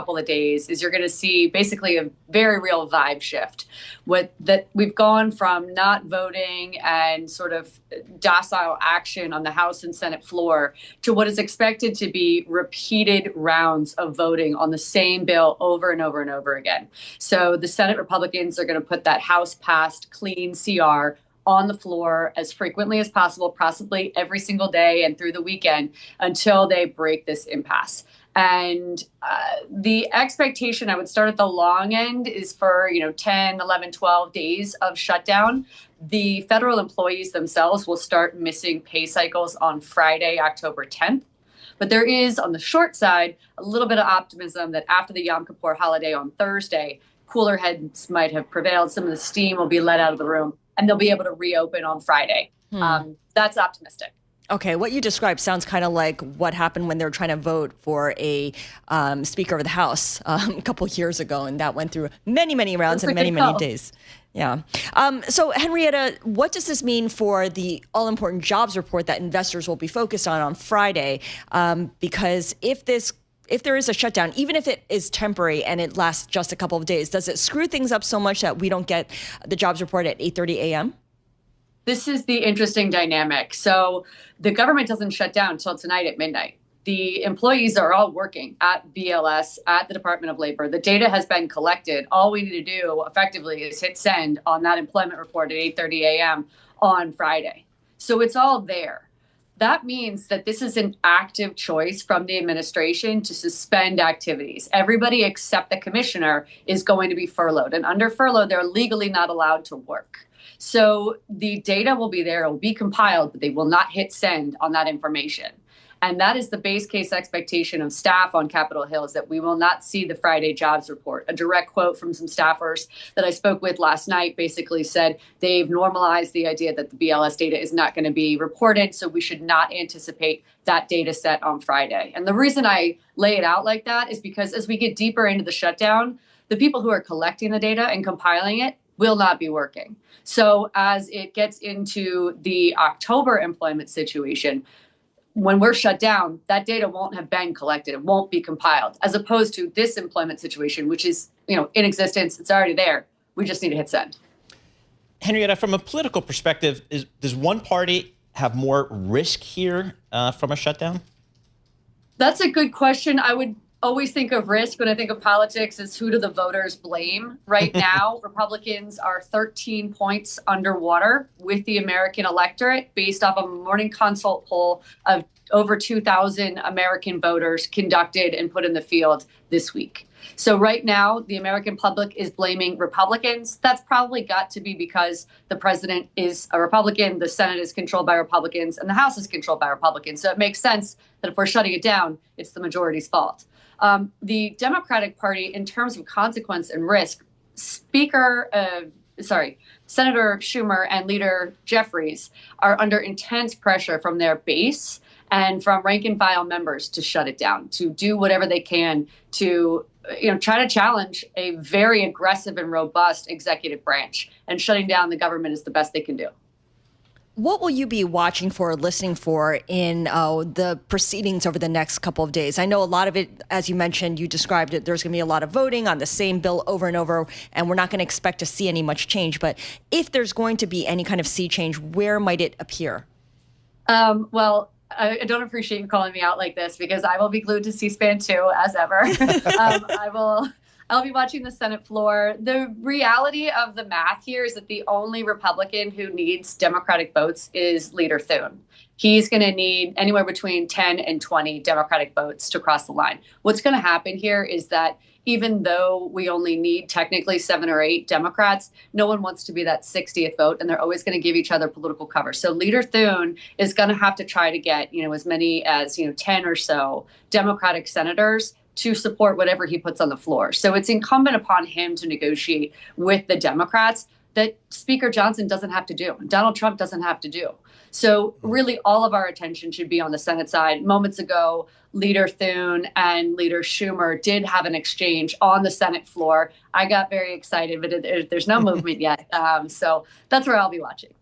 couple of days is you're going to see basically a very real vibe shift. What that we've gone from not voting and sort of docile action on the House and Senate floor to what is expected to be repeated rounds of voting on the same bill over and over and over again. So the Senate Republicans are going to put that House passed clean CR on the floor as frequently as possible, possibly every single day and through the weekend until they break this impasse. And the expectation, I would start at the long end, is for 10, 11, 12 days of shutdown. The federal employees themselves will start missing pay cycles on Friday, October 10th. But there is, on the short side, a little bit of optimism that after the Yom Kippur holiday on Thursday, cooler heads might have prevailed. Some of the steam will be let out of the room, and they'll be able to reopen on Friday. That's optimistic. Okay, what you described sounds kind of like what happened when they were trying to vote for a Speaker of the House a couple of years ago, and that went through many, many rounds and many, many days. Yeah. So, Henrietta, what does this mean for the all-important jobs report that investors will be focused on Friday? Because if there is a shutdown, even if it is temporary and it lasts just a couple of days, does it screw things up so much that we don't get the jobs report at 8:30 a.m.? This is the interesting dynamic. So the government doesn't shut down until tonight at midnight. The employees are all working at BLS, at the Department of Labor. The data has been collected. All we need to do effectively is hit send on that employment report at 8:30 a.m. on Friday. So it's all there. That means that this is an active choice from the administration to suspend activities. Everybody except the commissioner is going to be furloughed. And under furlough, they're legally not allowed to work. So the data will be there, it will be compiled, but they will not hit send on that information. And that is the base case expectation of staff on Capitol Hill, is that we will not see the Friday jobs report. A direct quote from some staffers that I spoke with last night basically said they've normalized the idea that the BLS data is not going to be reported, so we should not anticipate that data set on Friday. And the reason I lay it out like that is because as we get deeper into the shutdown, the people who are collecting the data and compiling it will not be working. So as it gets into the October employment situation, when we're shut down, that data won't have been collected. It won't be compiled, as opposed to this employment situation, which is, in existence. It's already there. We just need to hit send. Henrietta, from a political perspective, does one party have more risk here from a shutdown? That's a good question. I would always think of risk when I think of politics as who do the voters blame. Right now, Republicans are 13 points underwater with the American electorate based off of a Morning Consult poll of over 2,000 American voters conducted and put in the field this week. So right now, the American public is blaming Republicans. That's probably got to be because the president is a Republican, the Senate is controlled by Republicans, and the House is controlled by Republicans. So it makes sense that if we're shutting it down, it's the majority's fault. The Democratic Party, in terms of consequence and risk, Senator Schumer and Leader Jeffries are under intense pressure from their base and from rank and file members to shut it down, to do whatever they can to try to challenge a very aggressive and robust executive branch. And shutting down the government is the best they can do. What will you be watching for or listening for in the proceedings over the next couple of days? I know a lot of it, as you mentioned, you described it, there's going to be a lot of voting on the same bill over and over, and we're not going to expect to see any much change. But if there's going to be any kind of sea change, where might it appear? Well, I don't appreciate you calling me out like this because I will be glued to C-SPAN too, as ever. I'll be watching the Senate floor. The reality of the math here is that the only Republican who needs Democratic votes is Leader Thune. He's going to need anywhere between 10 and 20 Democratic votes to cross the line. What's going to happen here is that even though we only need technically 7 or 8 Democrats, no one wants to be that 60th vote, and they're always going to give each other political cover. So Leader Thune is going to have to try to get, as many as, 10 or so Democratic senators to support whatever he puts on the floor. So it's incumbent upon him to negotiate with the Democrats that Speaker Johnson doesn't have to do, and Donald Trump doesn't have to do. So really all of our attention should be on the Senate side. Moments ago, Leader Thune and Leader Schumer did have an exchange on the Senate floor. I got very excited, but there's no movement yet. So that's where I'll be watching.